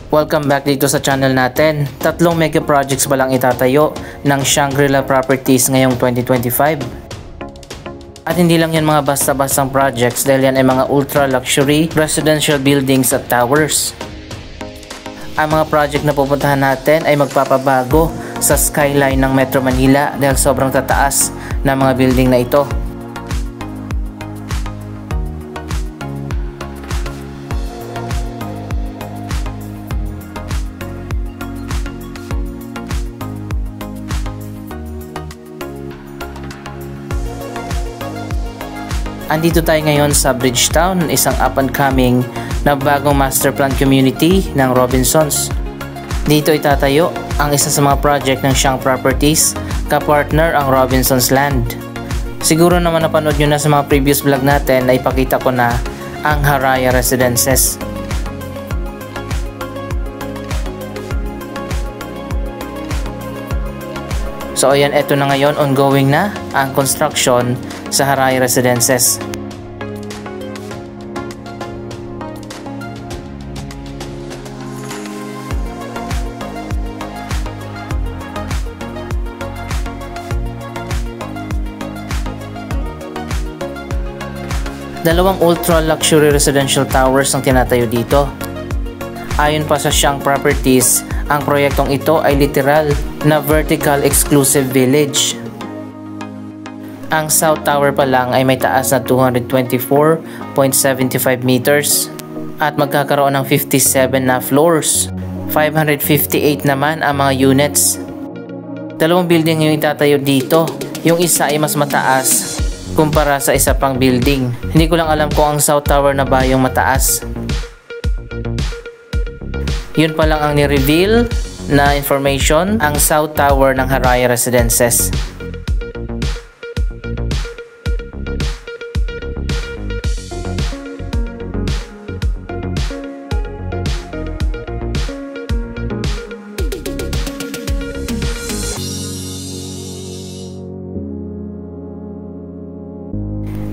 Welcome back dito sa channel natin. Tatlong mega projects ba lang itatayo ng Shangri-La Properties ngayong 2025? At hindi lang yan mga basta-bastang projects dahil yan ay mga ultra luxury residential buildings at towers. Ang mga project na pupuntahan natin ay magpapabago sa skyline ng Metro Manila dahil sobrang tataas ng mga building na ito. Andito tayo ngayon sa Bridgetowne, isang up-and-coming na bagong master plan community ng Robinsons. Dito itatayo ang isa sa mga project ng Shang Properties, kapartner ang Robinsons Land. Siguro naman napanood nyo na sa mga previous vlog natin na ipakita ko na ang Haraya Residences. So ayan, eto na ngayon, ongoing na ang construction sa Haraya Residences. Dalawang ultra luxury residential towers ang tinatayo dito. Ayon pa sa Shang Properties, ang proyektong ito ay literal na vertical exclusive village. Ang South Tower pa lang ay may taas na 224.75 meters at magkakaroon ng 57 na floors. 558 naman ang mga units. Dalawang building yung itatayo dito. Yung isa ay mas mataas kumpara sa isa pang building. Hindi ko lang alam kung ang South Tower na ba yung mataas. Yun pa lang ang ni-reveal na information, ang South Tower ng Haraya Residences.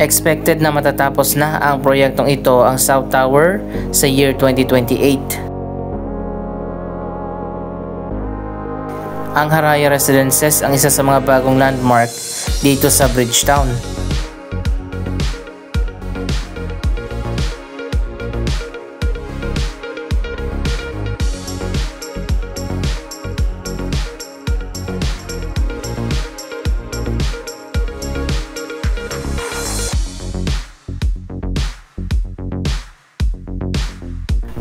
Expected na matatapos na ang proyektong ito, ang South Tower, sa year 2028. Ang Haraya Residences ang isa sa mga bagong landmark dito sa Bridgetowne.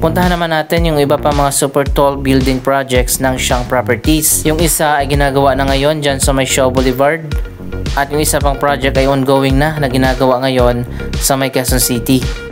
Puntahan naman natin yung iba pa mga super tall building projects ng Shang Properties. Yung isa ay ginagawa na ngayon dyan sa may Shaw Boulevard. At yung isa pang project ay ongoing na ginagawa ngayon sa may Quezon City.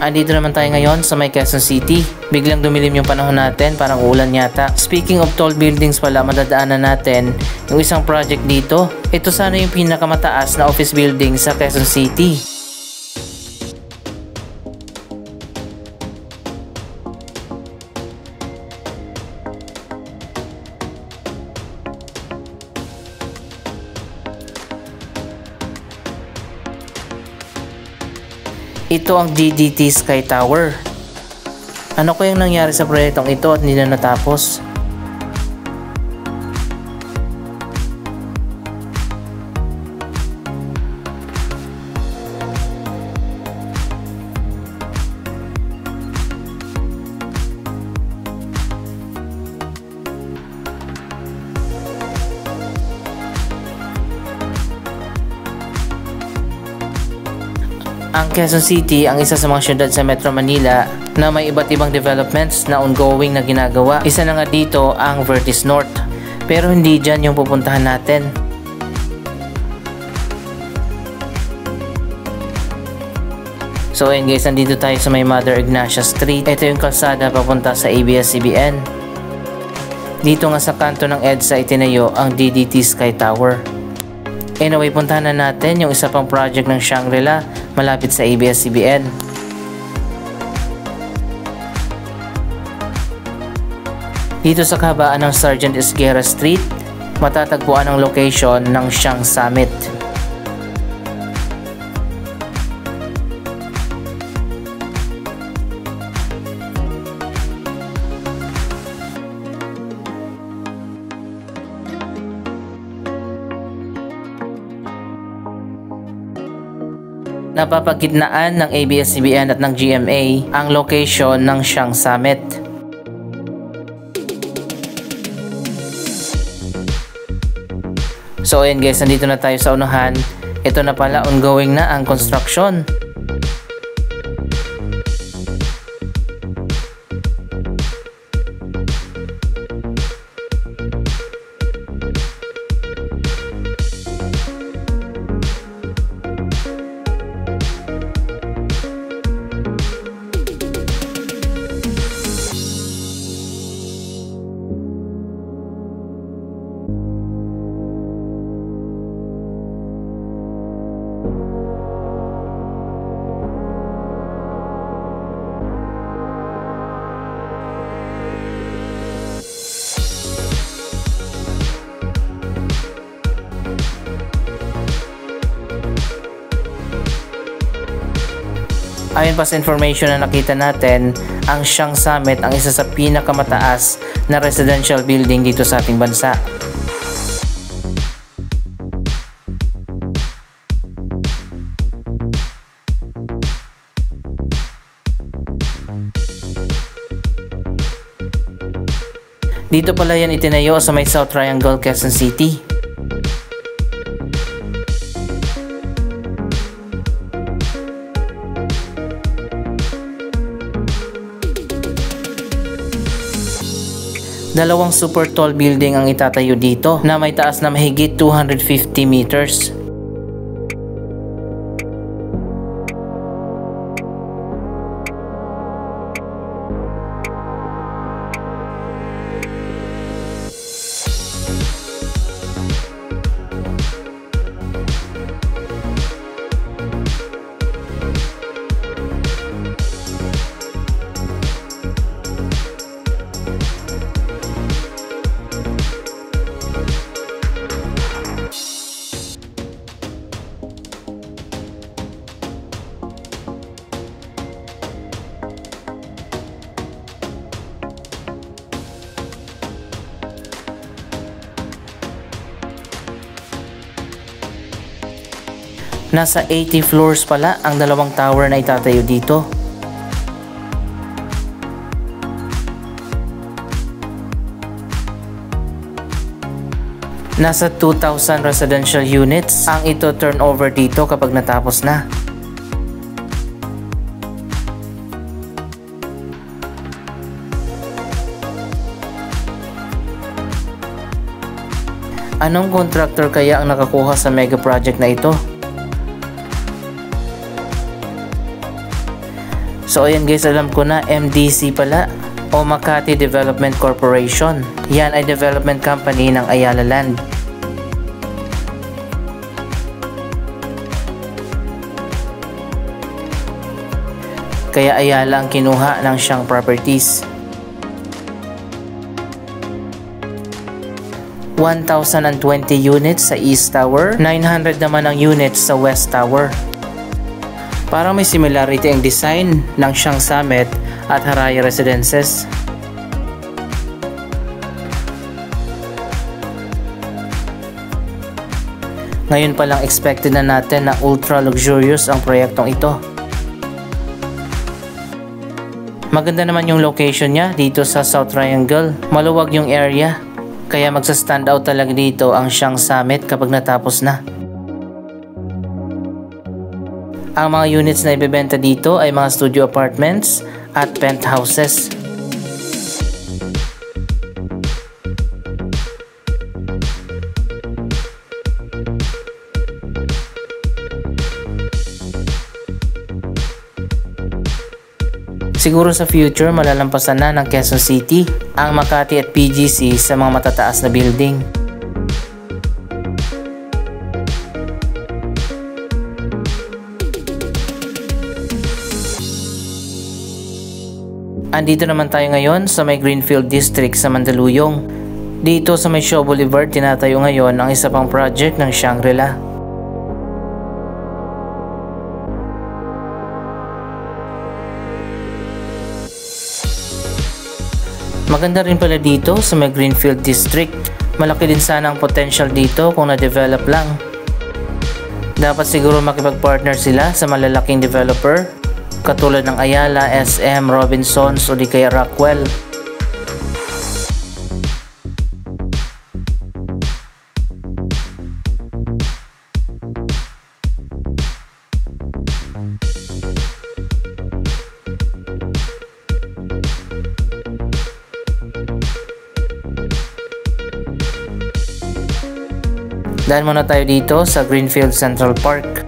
Andito naman tayo ngayon sa may Quezon City. Biglang dumilim yung panahon natin, parang ulan yata. Speaking of tall buildings pala, madadaanan natin yung isang project dito. Ito sana yung pinakamataas na office building sa Quezon City. Ito ang DDT Sky Tower. Ano kayang nangyari sa proyektong ito at hindi na natapos? Ang Quezon City ang isa sa mga syudad sa Metro Manila na may iba't ibang developments na ongoing na ginagawa. Isa na nga dito ang Vertis North. Pero hindi dyan yung pupuntahan natin. So ayun guys, nandito tayo sa may Mother Ignacia Street. Ito yung kalsada papunta sa ABS-CBN. Dito nga sa kanto ng EDSA itinayo ang DDT Sky Tower. Anyway, puntahan na natin yung isa pang project ng Shangri-La malapit sa ABS-CBN. Dito sa kahabaan ng Sergeant Esguerra Street, matatagpuan ang location ng Shang Summit. Napapagitnaan ng ABS-CBN at ng GMA ang location ng Shang Summit. So ayun guys, nandito na tayo sa unahan. Ito na pala, ongoing na ang construction. Ayon pa sa information na nakita natin, ang Shang Summit ang isa sa pinakamataas na residential building dito sa ating bansa. Dito pala yan itinayo sa may South Triangle, Quezon City. Dalawang super tall building ang itatayo dito na may taas na mahigit 250 meters. Nasa 80 floors pala ang dalawang tower na itatayo dito. Nasa 2,000 residential units ang ito turnover dito kapag natapos na. Anong contractor kaya ang nakakuha sa mega project na ito? So ayan guys, alam ko na, MDC pala o Makati Development Corporation. Yan ay development company ng Ayala Land. Kaya Ayala ang kinuha ng Shang Properties. 1,020 units sa East Tower, 900 naman ang units sa West Tower. Parang may similarity ang design ng Shang Summit at Haraya Residences. Ngayon pa lang expected na natin na ultra luxurious ang proyektong ito. Maganda naman yung location niya dito sa South Triangle. Maluwag yung area, kaya magsa-stand out talaga dito ang Shang Summit kapag natapos na. Ang mga units na ibebenta dito ay mga studio apartments at penthouses. Siguro sa future malalampasan na ng Quezon City ang Makati at PGC sa mga matataas na building. Andito naman tayo ngayon sa may Greenfield District sa Mandaluyong. Dito sa may Shaw Boulevard tinatayo ngayon ang isa pang project ng Shangri-La. Maganda rin pala dito sa may Greenfield District. Malaki din sana ang potential dito kung na-develop lang. Dapat siguro makipag-partner sila sa malalaking developer katulad ng Ayala, SM, Robinsons o di kaya Rockwell. Dahil muna tayo dito sa Greenfield Central Park.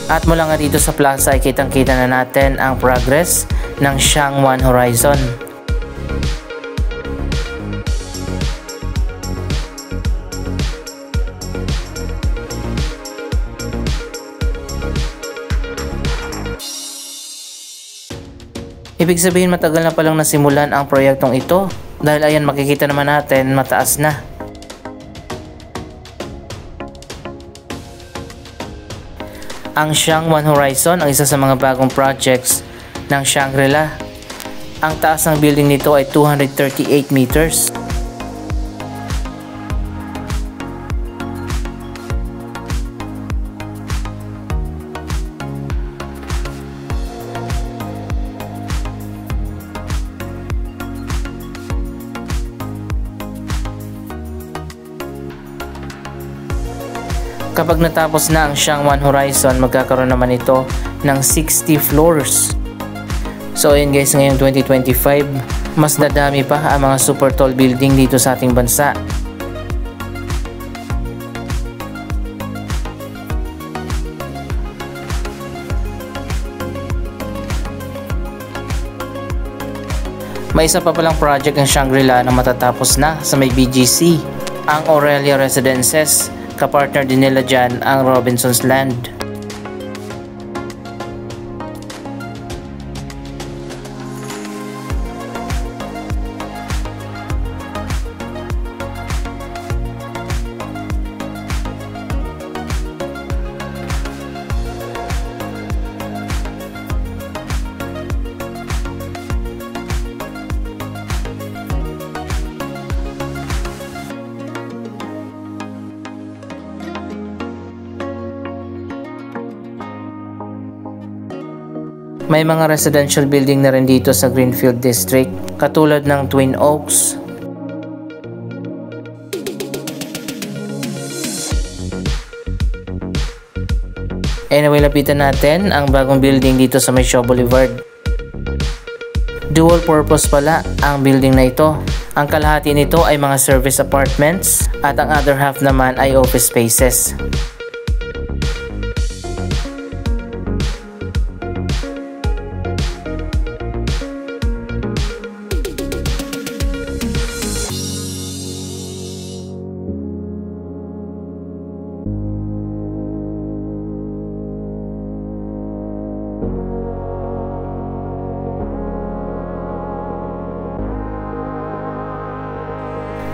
At mula nga dito sa plaza ay kitang-kita na natin ang progress ng Shang One Horizon. Ibig sabihin matagal na palang nasimulan ang proyektong ito dahil ayan makikita naman natin mataas na. Ang Shang One Horizon ang isa sa mga bagong projects ng Shangri-La. Ang taas ng building nito ay 238 meters. Kapag natapos na ang Shang One Horizon, magkakaroon naman ito ng 60 floors. So ayun guys, ngayong 2025, mas dadami pa ang mga super tall building dito sa ating bansa. May isa pa palang project ng Shangri-La na matatapos na sa may BGC, ang Aurelia Residences. Kapartner din nila dyan ang Robinsons Land. May mga residential building na rin dito sa Greenfield District, katulad ng Twin Oaks. Anyway, lapitan natin ang bagong building dito sa may Shaw Boulevard. Dual purpose pala ang building na ito. Ang kalahati nito ay mga service apartments at ang other half naman ay office spaces.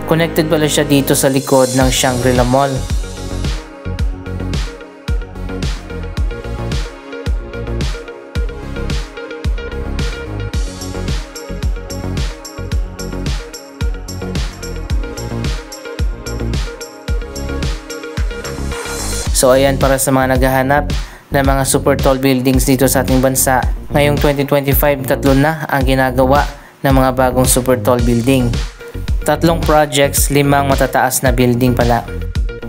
Connected pala siya dito sa likod ng Shangri-La Mall. So ayan, para sa mga naghahanap ng mga super tall buildings dito sa ating bansa, ngayong 2025 tatlo na ang ginagawa ng mga bagong super tall building. 3 projects, 5 matataas na building pala.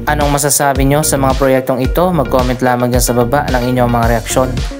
Anong masasabi nyo sa mga proyektong ito? Mag-comment lamang dyan sa baba ng inyong mga reaksyon.